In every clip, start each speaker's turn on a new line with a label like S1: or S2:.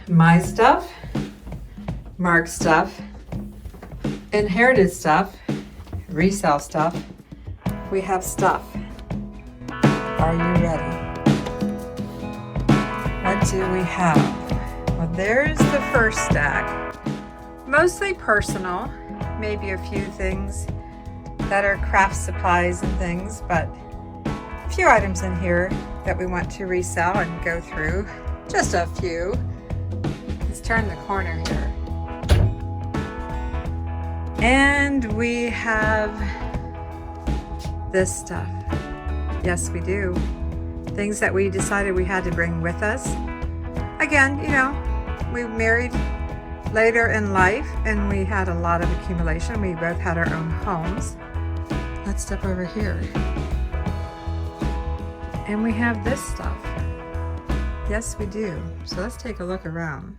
S1: my stuff, Mark's stuff, inherited stuff, resell stuff. We have stuff. Are you ready? What do we have? Well, there's the first stack. Mostly personal, maybe a few things that are craft supplies and things, but a few items in here that we want to resell and go through. Just a few. Let's turn the corner here. And we have this stuff. Yes, we do. Things that we decided we had to bring with us. Again, you know, we married later in life and we had a lot of accumulation. We both had our own homes. Let's step over here. And we have this stuff. Yes, we do. So let's take a look around.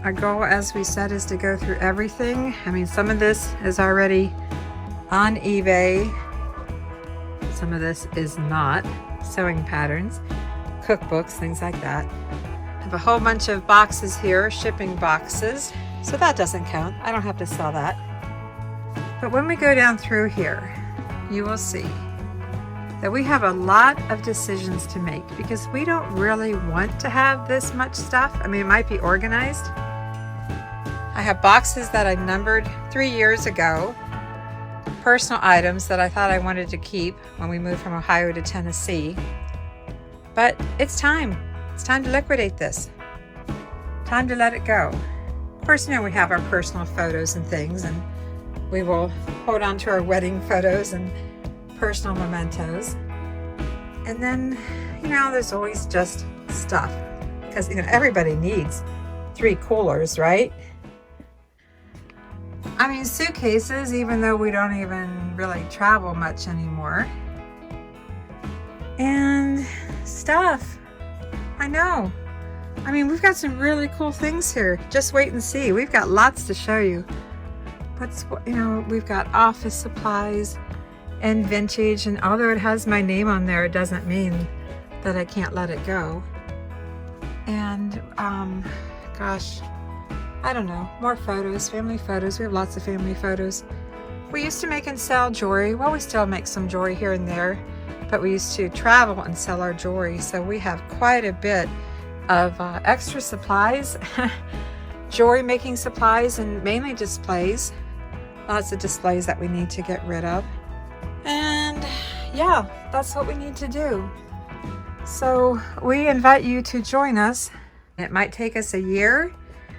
S1: Our goal, as we said, is to go through everything. I mean, some of this is already on eBay. Some of this is not. Sewing patterns, cookbooks, things like that. I have a whole bunch of boxes here, shipping boxes. So that doesn't count. I don't have to sell that. But when we go down through here, you will see that we have a lot of decisions to make because we don't really want to have this much stuff. I mean, it might be organized. I have boxes that I numbered 3 years ago, personal items that I thought I wanted to keep when we moved from Ohio to Tennessee. But it's time. It's time to liquidate this. Time to let it go. Of course, you know, we have our personal photos and things, and we will hold on to our wedding photos and personal mementos. And then, you know, there's always just stuff. Because, you know, everybody needs 3 coolers, right? I mean, suitcases, even though we don't even really travel much anymore. And stuff. I know. I mean, we've got some really cool things here. Just wait and see. We've got lots to show you. You know, we've got office supplies and vintage, and although it has my name on there, it doesn't mean that I can't let it go. And gosh, I don't know, more photos, family photos. We have lots of family photos. We used to make and sell jewelry. Well, we still make some jewelry here and there, but we used to travel and sell our jewelry, so we have quite a bit of extra supplies, jewelry making supplies, and mainly displays. Lots of displays that we need to get rid of. And yeah, that's what we need to do. So we invite you to join us. It might take us a year,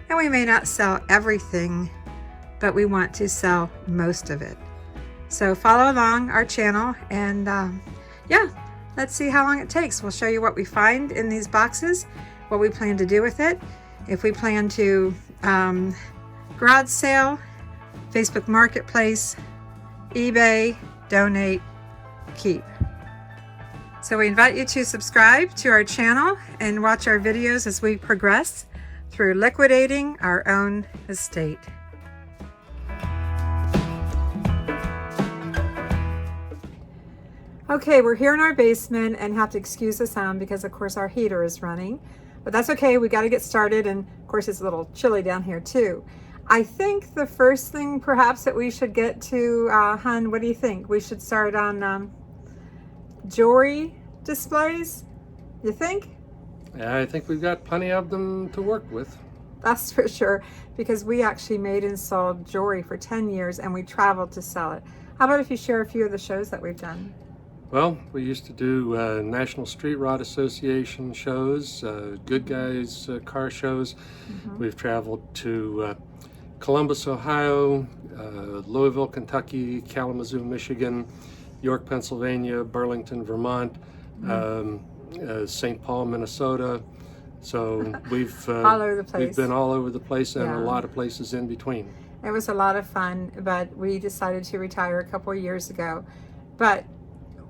S1: and we may not sell everything, but we want to sell most of it. So follow along our channel, and yeah, let's see how long it takes. We'll show you what we find in these boxes, what we plan to do with it, if we plan to garage sale, Facebook Marketplace, eBay, donate, keep. So we invite you to subscribe to our channel and watch our videos as we progress through liquidating our own estate. Okay, we're here in our basement and have to excuse the sound because of course our heater is running, but that's okay. We got to get started, and of course it's a little chilly down here too. I think the first thing perhaps that we should get to, Hun, what do you think? We should start on jewelry displays, you think?
S2: Yeah, I think we've got plenty of them to work with.
S1: That's for sure, because we actually made and sold jewelry for 10 years and we traveled to sell it. How about if you share a few of the shows that we've done?
S2: Well, we used to do National Street Rod Association shows, Good Guys car shows. We've traveled to Columbus, Ohio, Louisville, Kentucky, Kalamazoo, Michigan, York, Pennsylvania, Burlington, Vermont, St. Paul, Minnesota. So we've
S1: all over the place.
S2: We've been all over the place, and
S1: Yeah.
S2: a lot of places in between.
S1: It was a lot of fun, but we decided to retire a couple of years ago. But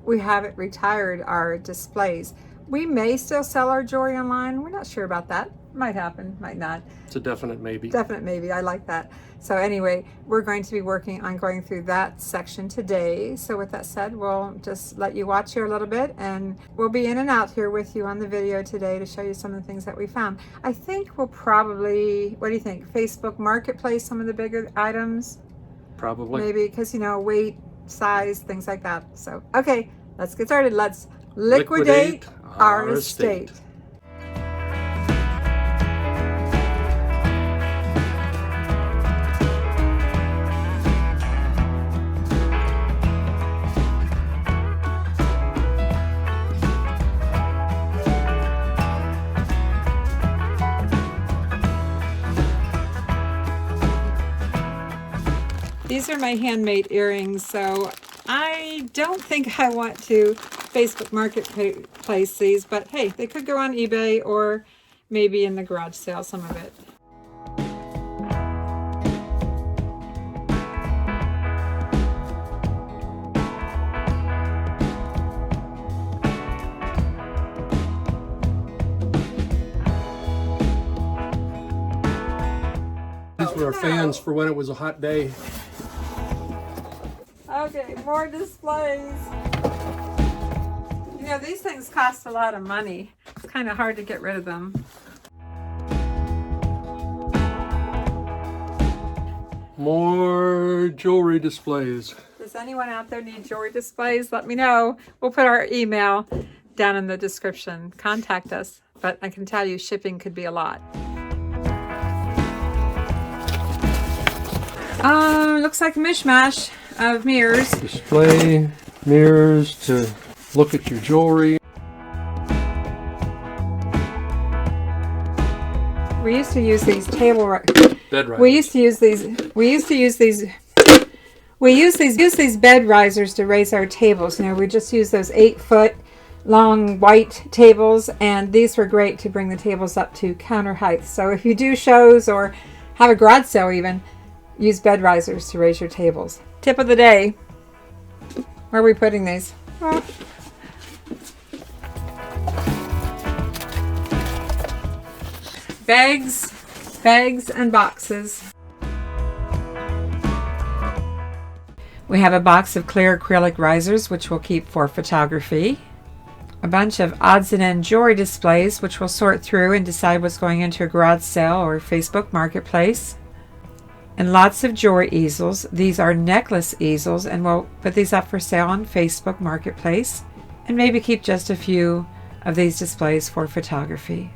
S1: we haven't retired our displays. We may still sell our jewelry online. We're not sure about that. Might happen, might not.
S2: It's a definite maybe.
S1: Definite maybe. I like that. So anyway, we're going to be working on going through that section today. So with that said, we'll just let you watch here a little bit, and we'll be in and out here with you on the video today to show you some of the things that we found. I think we'll probably, what do you think? Facebook Marketplace, some of the bigger items?
S2: Probably.
S1: Maybe, because, you know, weight, size, things like that. So, okay, let's get started. Let's liquidate our estate. These are my handmade earrings, so I don't think I want to Facebook Marketplace these, but hey, they could go on eBay or maybe in the garage sale, some of it.
S2: These were our fans for when it was a hot day.
S1: Okay, more displays. You know, these things cost a lot of money. It's kind of hard to get rid of them.
S2: More jewelry displays.
S1: Does anyone out there need jewelry displays? Let me know. We'll put our email down in the description. Contact us. But I can tell you shipping could be a lot. Looks like a mishmash of mirrors.
S2: Display mirrors to look at your jewelry.
S1: We used to use these
S2: Bed risers.
S1: We use these bed risers to raise our tables. You know, we just use those 8-foot long white tables, and these were great to bring the tables up to counter height. So if you do shows or have a garage sale even, use bed risers to raise your tables. Tip of the day. Where are we putting these? Oh. Bags and boxes. We have a box of clear acrylic risers, which we'll keep for photography. A bunch of odds and end jewelry displays, which we'll sort through and decide what's going into a garage sale or Facebook Marketplace. And lots of jewelry easels. These are necklace easels, and we'll put these up for sale on Facebook Marketplace, and maybe keep just a few of these displays for photography.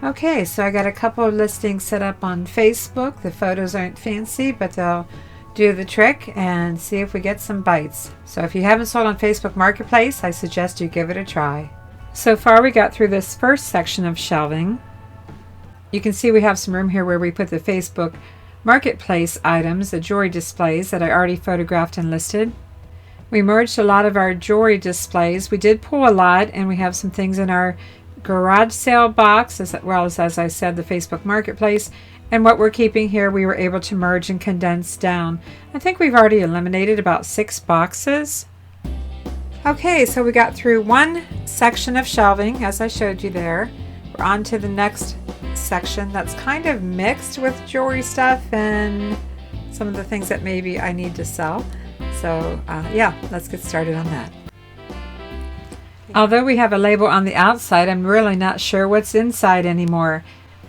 S1: Okay, so I got a couple of listings set up on Facebook. The photos aren't fancy, but they'll do the trick and see if we get some bites. So if you haven't sold on Facebook Marketplace, I suggest you give it a try. So far we got through this first section of shelving. You can see we have some room here where we put the Facebook Marketplace items, the jewelry displays that I already photographed and listed. We merged a lot of our jewelry displays. We did pull a lot, and we have some things in our garage sale box, as well as I said, the Facebook Marketplace. And what we're keeping here, we were able to merge and condense down. I think we've already eliminated about 6 boxes. Okay, so we got through one section of shelving, as I showed you there. We're on to the next section that's kind of mixed with jewelry stuff and some of the things that maybe I need to sell. So yeah, let's get started on that. Although we have a label on the outside, I'm really not sure what's inside anymore.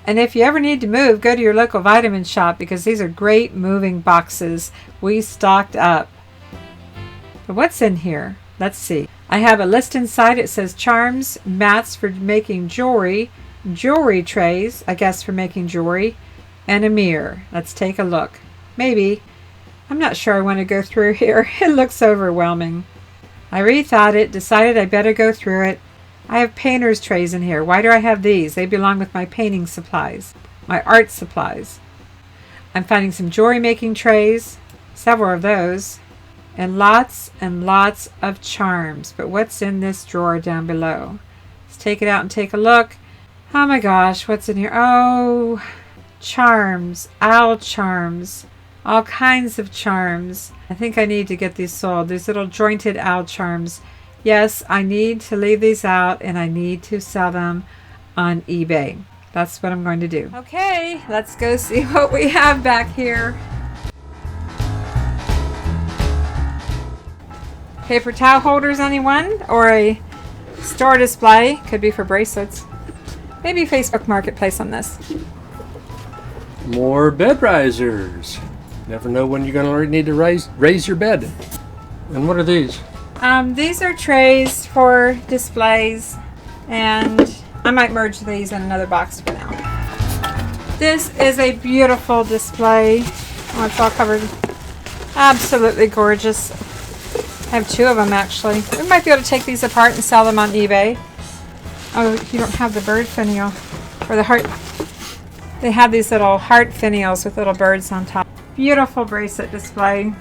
S1: And if you ever need to move, go to your local vitamin shop, because these are great moving boxes. We stocked up. But what's in here? Let's see. I have a list inside. It says charms, mats for making jewelry, jewelry trays, I guess for making jewelry, and a mirror. Let's take a look. Maybe. I'm not sure I want to go through here. It looks overwhelming. I rethought it, decided I better go through it. I have painter's trays in here. Why do I have these? They belong with my painting supplies, my art supplies. I'm finding some jewelry making trays, several of those, and lots of charms. But what's in this drawer down below? Let's take it out and take a look. Oh my gosh, what's in here? Oh, charms, owl charms, all kinds of charms. I think I need to get these sold. These little jointed owl charms. Yes, I need to leave these out, and I need to sell them on eBay. That's what I'm going to do. Okay, let's go see what we have back here. Paper towel holders, anyone? Or a store display. Could be for bracelets. Maybe Facebook Marketplace on this.
S2: More bed risers. Never know when you're going to need to raise your bed. And what are these?
S1: These are trays for displays, and I might merge these in another box for now. This is a beautiful display. Oh, it's all covered. Absolutely gorgeous. I have two of them actually. We might be able to take these apart and sell them on eBay. Oh, you don't have the bird finial or the heart. They have these little heart finials with little birds on top. Beautiful bracelet display.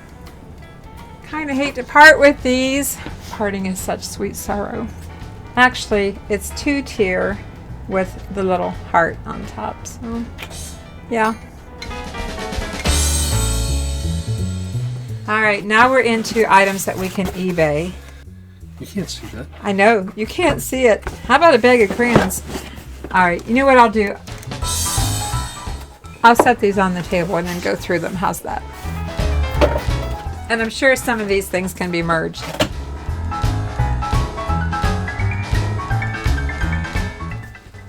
S1: Kind of hate to part with these. Parting is such sweet sorrow. Actually, it's 2-tier with the little heart on top. So, yeah. All right, now we're into items that we can eBay.
S2: You can't see that.
S1: I know, you can't see it. How about a bag of crayons? All right, you know what I'll do? I'll set these on the table and then go through them. How's that? And I'm sure some of these things can be merged.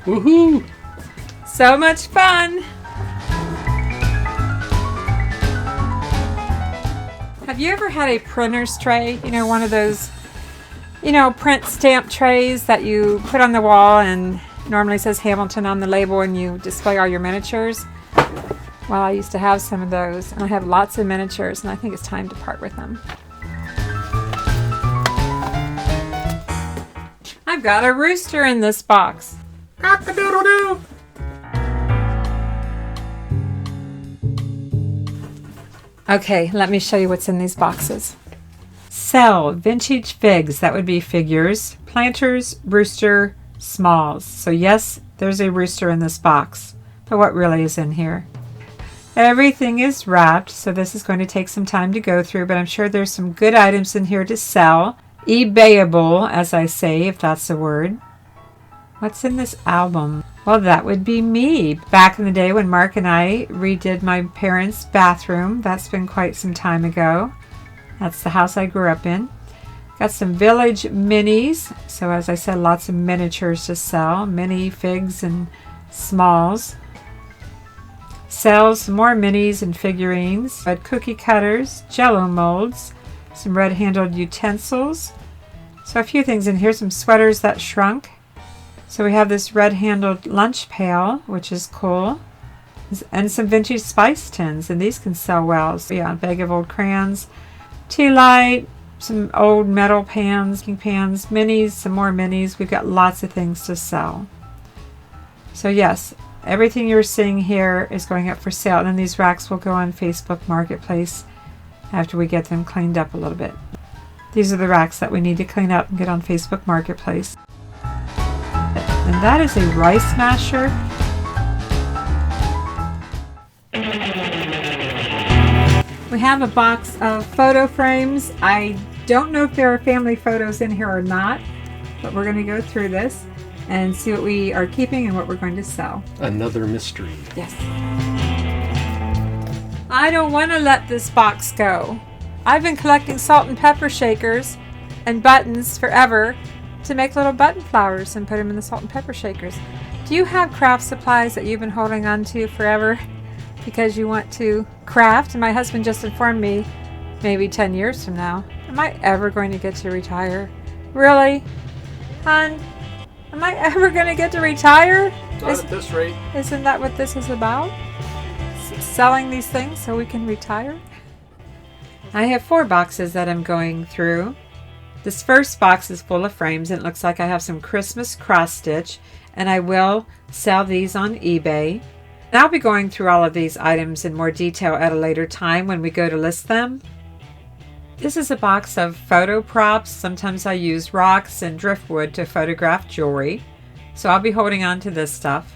S2: Woohoo!
S1: So much fun! Have you ever had a printer's tray? You know, one of those, you know, print stamp trays that you put on the wall and normally says Hamilton on the label and you display all your miniatures? Well, I used to have some of those, and I have lots of miniatures, and I think it's time to part with them. I've got a rooster in this box.
S2: Cock-a-doodle-doo!
S1: Okay, let me show you what's in these boxes. Sell vintage figs. That would be figures. Planters, rooster, smalls. So yes, there's a rooster in this box. But what really is in here? Everything is wrapped, so this is going to take some time to go through, but I'm sure there's some good items in here to sell. eBayable, as I say, if that's a word. What's in this album? Well, that would be me. Back in the day when Mark and I redid my parents' bathroom. That's been quite some time ago. That's the house I grew up in. Got some village minis. So as I said, lots of miniatures to sell. Mini figs and smalls. Sells some more minis and figurines. Red cookie cutters, jello molds, some red-handled utensils. So a few things in here. Some sweaters that shrunk. So we have this red-handled lunch pail, which is cool. And some vintage spice tins, and these can sell well. So yeah, a bag of old crayons, tea light, some old metal pans, minis, some more minis. We've got lots of things to sell. So yes, everything you're seeing here is going up for sale. And then these racks will go on Facebook Marketplace after we get them cleaned up a little bit. These are the racks that we need to clean up and get on Facebook Marketplace. And that is a rice masher. We have a box of photo frames. I don't know if there are family photos in here or not, but we're going to go through this and see what we are keeping and what we're going to sell.
S2: Another mystery.
S1: Yes. I don't want to let this box go. I've been collecting salt and pepper shakers and buttons forever to make little button flowers and put them in the salt and pepper shakers. Do you have craft supplies that you've been holding on to forever because you want to craft? And my husband just informed me, maybe 10 years from now, am I ever going to get to retire? Really? Hon, am I ever going to get to retire?
S2: Not at this rate.
S1: Isn't that what this is about? Selling these things so we can retire? I have 4 boxes that I'm going through. This first box is full of frames, and it looks like I have some Christmas cross stitch, and I will sell these on eBay. And I'll be going through all of these items in more detail at a later time when we go to list them. This is a box of photo props. Sometimes I use rocks and driftwood to photograph jewelry, so I'll be holding on to this stuff.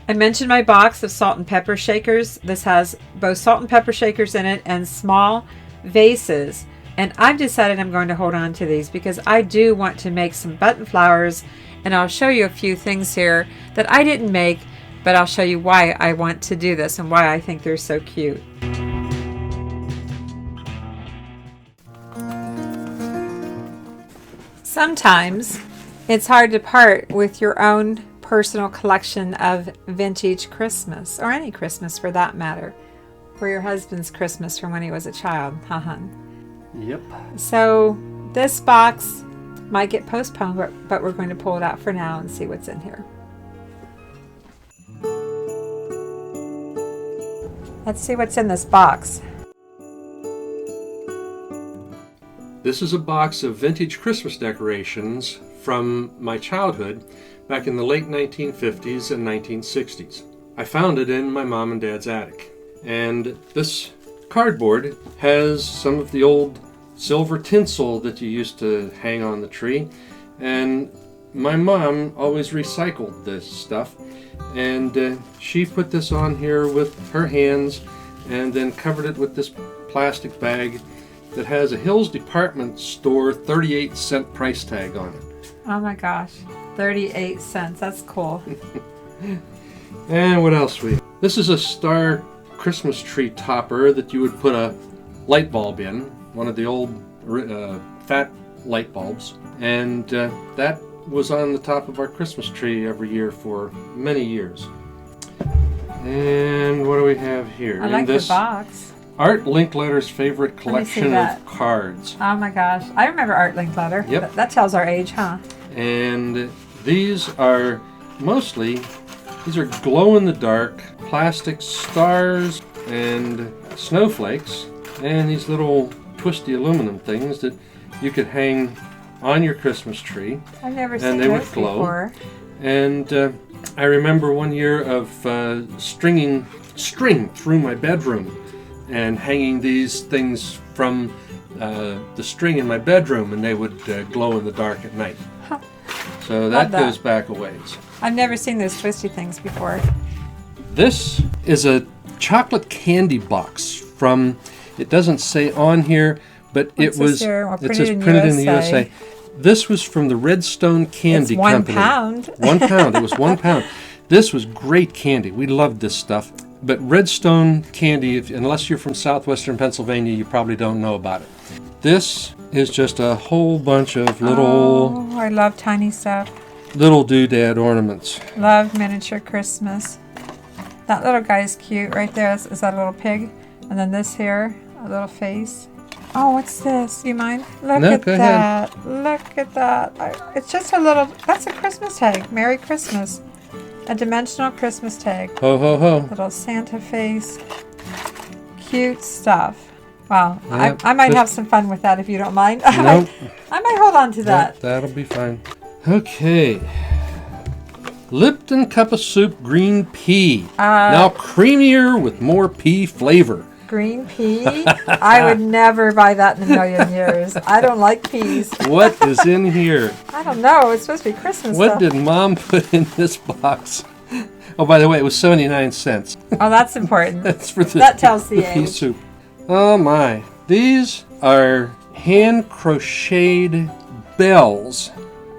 S1: I mentioned my box of salt and pepper shakers. This has both salt and pepper shakers in it and small vases. And I've decided I'm going to hold on to these because I do want to make some button flowers And I'll show you a few things here that I didn't make, but I'll show you why I want to do this and why I think they're so cute. Sometimes it's hard to part with your own personal collection of vintage Christmas, or any Christmas for that matter, or your husband's Christmas from when he was a child, huh, hun?
S2: Yep.
S1: So this box might get postponed, but we're going to pull it out for now and see what's in here. Let's see what's in this box.
S2: This is a box of vintage Christmas decorations from my childhood back in the late 1950s and 1960s. I found it in my mom and dad's attic. And this cardboard has some of the old silver tinsel that you used to hang on the tree. And my mom always recycled this stuff. And she put this on here with her hands and then covered it with this plastic bag that has a Hills Department Store 38-cent price tag on it.
S1: Oh my gosh, 38 cents. That's cool.
S2: And what else This is a star Christmas tree topper that you would put a light bulb in, one of the old fat light bulbs. And that was on the top of our Christmas tree every year for many years. And what do we have here?
S1: I like the box.
S2: Art Linkletter's favorite collection of cards.
S1: Oh my gosh. I remember Art Linkletter.
S2: Yep.
S1: That tells our age, huh?
S2: And these are glow-in-the-dark plastic stars and snowflakes and these little twisty aluminum things that you could hang on your Christmas tree.
S1: I've never seen those before.
S2: And I remember one year of stringing string through my bedroom and hanging these things from the string in my bedroom, and they would glow in the dark at night. Huh. So that goes back a ways.
S1: I've never seen those twisty things before.
S2: This is a chocolate candy box from, it doesn't say on here, but it says printed in the USA. This was from the Redstone Candy Company.
S1: 1 pound.
S2: 1 pound. It was 1 pound. This was great candy. We loved this stuff. But Redstone Candy, unless you're from southwestern Pennsylvania, you probably don't know about it. This is just a whole bunch of little...
S1: Oh, I love tiny stuff.
S2: Little doodad ornaments.
S1: Love miniature Christmas. That little guy's cute right there. Is that a little pig? And then this here, a little face. Oh, what's this? You mind? Look at that. Look at that. It's just a little... That's a Christmas tag. Merry Christmas. A dimensional Christmas tag.
S2: Ho, ho, ho.
S1: Little Santa face. Cute stuff. Wow. Yep. I might have some fun with that if you don't mind.
S2: Nope.
S1: I might hold on to that.
S2: That'll be fine. Okay. Lipton Cup of Soup Green Pea. Now creamier with more pea flavor.
S1: Green pea? I would never buy that in a million years. I don't like peas.
S2: What is in here?
S1: I don't know. It's supposed to be Christmas
S2: What
S1: stuff.
S2: did Mom put in this box? Oh, by the way, it was 79 cents.
S1: Oh, that's important.
S2: That's for
S1: that tells the
S2: pea
S1: age.
S2: soup. Oh my. These are hand crocheted bells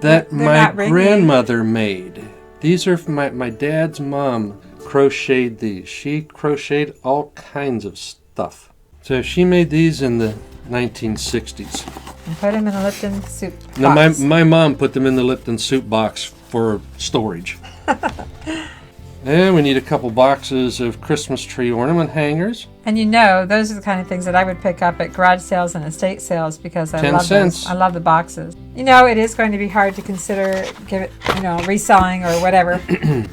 S2: that my grandmother made. These are from my dad's mom. Crocheted these. She crocheted all kinds of stuff. So she made these in the 1960s.
S1: And put them in a Lipton soup box.
S2: Now my mom put them in the Lipton soup box for storage. And we need a couple boxes of Christmas tree ornament hangers.
S1: And you know, those are the kind of things that I would pick up at garage sales and estate sales because I
S2: 10
S1: love
S2: cents.
S1: those. I love the boxes. You know, it is going to be hard to consider reselling or whatever,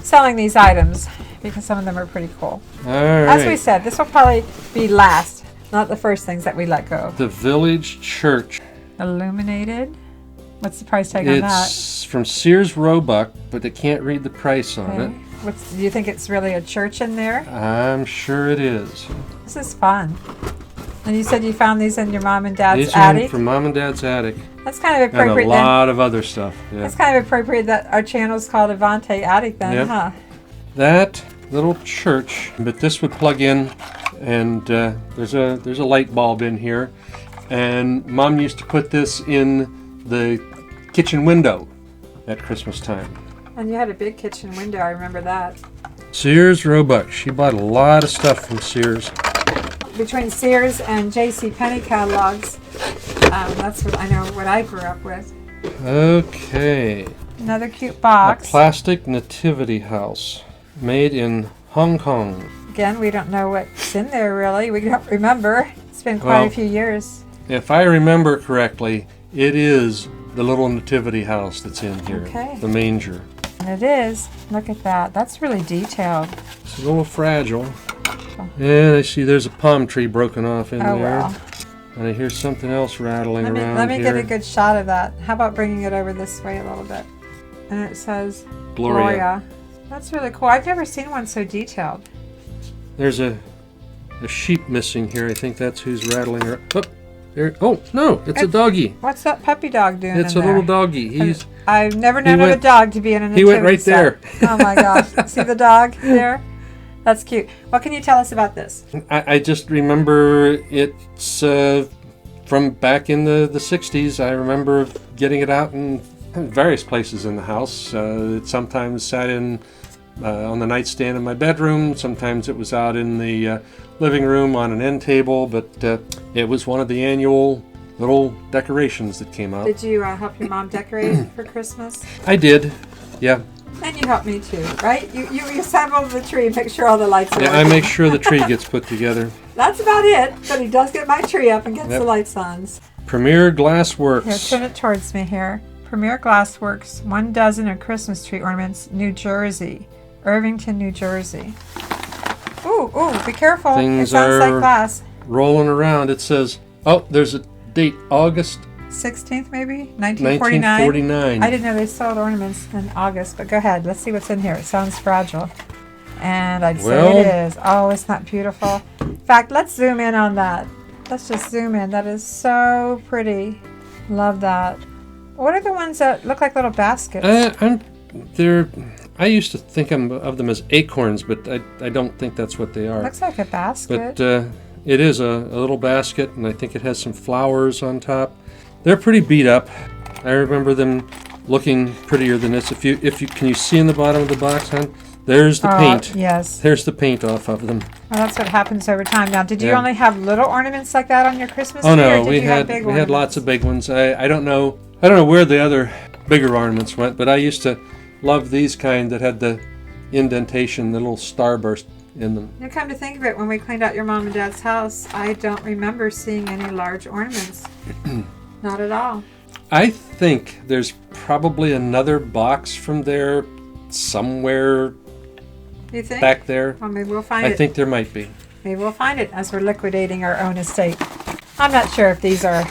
S1: selling these items because some of them are pretty cool.
S2: All right.
S1: As we said, this will probably be last, not the first things that we let go.
S2: The Village Church.
S1: Illuminated. What's the price tag on that?
S2: It's from Sears Roebuck, but they can't read the price on it.
S1: Do you think it's really a church in there?
S2: I'm sure it is.
S1: This is fun. And you said you found these in your mom and dad's
S2: These
S1: attic?
S2: are from Mom and Dad's attic.
S1: That's kind of appropriate.
S2: And a lot of other stuff. Yeah.
S1: That's kind of appropriate that our channel's called Avante Attic then, huh?
S2: That little church, but this would plug in, and there's a light bulb in here, and Mom used to put this in the kitchen window at Christmas time.
S1: And you had a big kitchen window, I remember that.
S2: Sears Roebuck. She bought a lot of stuff from Sears.
S1: Between Sears and J.C. Penney catalogs, that's what I know what I grew up with.
S2: Okay.
S1: Another cute box.
S2: A plastic nativity house made in Hong Kong.
S1: Again, we don't know what's in there really. We don't remember. It's been quite a few years.
S2: If I remember correctly, it is the little nativity house that's in here.
S1: Okay.
S2: The manger.
S1: And it is. Look at that. That's really detailed.
S2: It's a little fragile. And I see there's a palm tree broken off in there.
S1: Wow.
S2: And I hear something else rattling around here.
S1: Let me get a good shot of that. How about bringing it over this way a little bit? And it says Gloria. That's really cool. I've never seen one so detailed.
S2: There's a sheep missing here. I think that's who's rattling her. Oh, there. Oh no, it's a doggy.
S1: What's that puppy dog doing?
S2: It's a little doggy.
S1: I've never known of a dog to be in a nativity
S2: He went right
S1: set.
S2: there.
S1: Oh my gosh. See the dog there? That's cute. What can you tell us about this?
S2: I just remember it's from back in the 60s. I remember getting it out in various places in the house. It sometimes sat in on the nightstand in my bedroom. Sometimes it was out in the living room on an end table. But it was one of the annual little decorations that came out.
S1: Did you help your mom decorate for Christmas?
S2: I did, yeah.
S1: And you helped me too, right? You assembled the tree and make sure all the lights are
S2: Yeah,
S1: working.
S2: I make sure the tree gets put together.
S1: That's about it, but he does get my tree up and gets the lights on.
S2: Premier Glassworks.
S1: Here, turn it towards me here. Premier Glassworks, 1 dozen of Christmas tree ornaments, New Jersey. Irvington, New Jersey. Ooh, be careful.
S2: Things
S1: it sounds like
S2: are
S1: glass.
S2: rolling around. It says, oh, there's a date, August
S1: 16th maybe? 1949?
S2: 1949.
S1: I didn't know they sold ornaments in August, but go ahead. Let's see what's in here. It sounds fragile. And I'd say it is. Oh, isn't that beautiful? In fact, let's zoom in on that. Let's just zoom in. That is so pretty. Love that. What are the ones that look like little baskets?
S2: I used to think of them as acorns, but I don't think that's what they are.
S1: Looks like a basket.
S2: But it is a little basket, and I think it has some flowers on top. They're pretty beat up. I remember them looking prettier than this. If you can you see in the bottom of the box, hon? There's the paint.
S1: Yes.
S2: There's the paint off of them.
S1: Well, that's what happens over time. Now, did you only have little ornaments like that on your Christmas tree?
S2: Oh no,
S1: or did
S2: we
S1: you have
S2: had
S1: big ornaments?
S2: lots of big ones. I don't know where the other bigger ornaments went, but I used to love these kind that had the indentation, the little starburst in them.
S1: You come to think of it, when we cleaned out your mom and dad's house, I don't remember seeing any large ornaments. Not at all.
S2: I think there's probably another box from there somewhere.
S1: You think?
S2: Back there.
S1: Well, maybe we'll find it.
S2: I think there might be.
S1: Maybe we'll find it as we're liquidating our own estate. I'm not sure if these are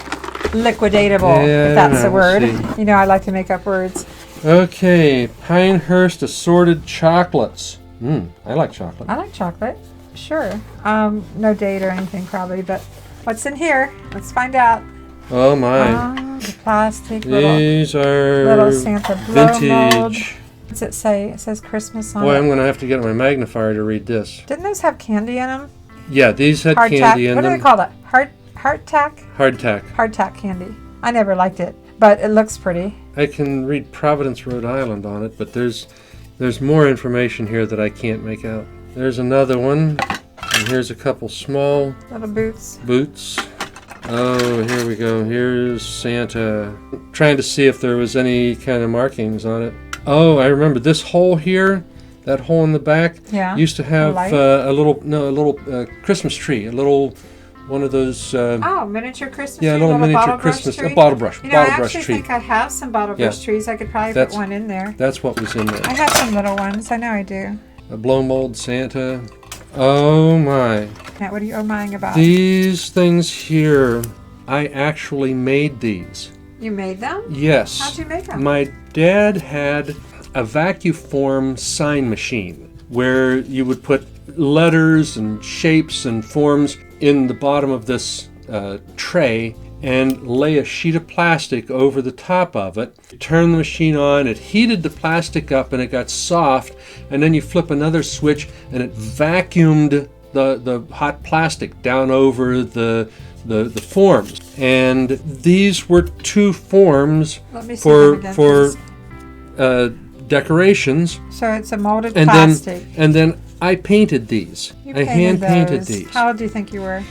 S1: liquidatable, if that's a word. You know, I like to make up words.
S2: Okay, Pinehurst assorted chocolates. I like chocolate.
S1: I like chocolate. Sure. No date or anything probably, but what's in here? Let's find out.
S2: Oh my.
S1: Oh, the plastic
S2: These are
S1: little Santa blow mold.
S2: vintage.
S1: What's it say? It says Christmas on
S2: Boy,
S1: it.
S2: I'm going to have to get my magnifier to read this.
S1: Didn't those have candy in them?
S2: Yeah, these had
S1: Hardtack.
S2: candy in
S1: What
S2: them.
S1: do they call it? Hardtack?
S2: Hardtack.
S1: Hardtack candy. I never liked it, but it looks pretty.
S2: I can read Providence, Rhode Island on it, but there's more information here that I can't make out. There's another one, and here's a couple small
S1: Little boots.
S2: boots. Oh, here we go. Here's Santa. Trying to see if there was any kind of markings on it. Oh, I remember this hole here, that hole in the back, used to have a little Christmas tree, a little one of those.
S1: Miniature Christmas tree.
S2: Yeah, a little miniature
S1: bottle
S2: Christmas,
S1: brush tree.
S2: a bottle brush,
S1: You know,
S2: bottle
S1: I
S2: brush
S1: actually
S2: tree.
S1: think I have some bottle brush trees. I could probably put one in there.
S2: That's what was in there.
S1: I have some little ones. I know I do.
S2: A blow mold Santa. Oh my.
S1: Now, what are you oh-mying about?
S2: These things here, I actually made these.
S1: You made them?
S2: Yes.
S1: How'd you make them?
S2: My dad had a vacuform sign machine where you would put letters and shapes and forms in the bottom of this tray and lay a sheet of plastic over the top of it. Turn the machine on, it heated the plastic up and it got soft, and then you flip another switch and it vacuumed the hot plastic down over the forms. And these were two forms for decorations.
S1: So it's a molded
S2: And
S1: plastic.
S2: then I painted these. I hand painted these.
S1: How old do you think you were?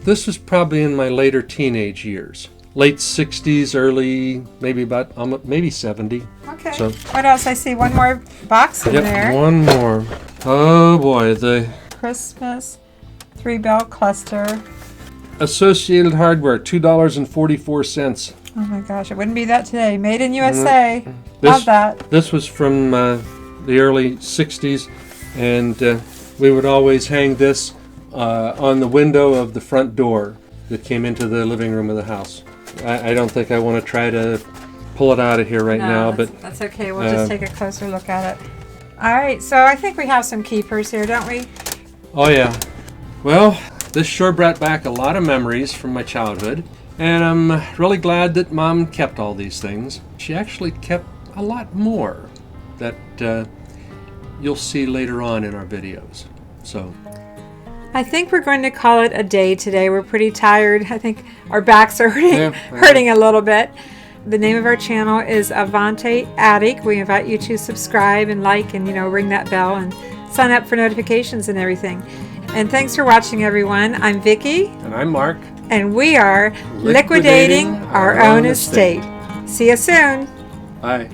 S2: This was probably in my later teenage years. Late 60s, early, maybe 70.
S1: Okay.
S2: So,
S1: what else? I see one more box in there.
S2: One more. Oh boy, the
S1: Christmas 3-bell cluster.
S2: Associated Hardware, $2.44.
S1: Oh my gosh, it wouldn't be that today. Made in USA.
S2: This,
S1: Love that.
S2: This was from the early 60s, and we would always hang this on the window of the front door that came into the living room of the house. I don't think I want to try to pull it out of here now, but
S1: that's okay. We'll just take a closer look at it. All right, so I think we have some keepers here, don't we?
S2: Oh yeah. Well, this sure brought back a lot of memories from my childhood, and I'm really glad that Mom kept all these things. She actually kept a lot more that you'll see later on in our videos. So
S1: I think we're going to call it a day today. We're pretty tired. I think our backs are hurting a little bit. The name of our channel is Avante Attic. We invite you to subscribe and like and, ring that bell and sign up for notifications and everything. And thanks for watching, everyone. I'm Vickie.
S2: And I'm Mark.
S1: And we are liquidating our own estate. See you soon.
S2: Bye.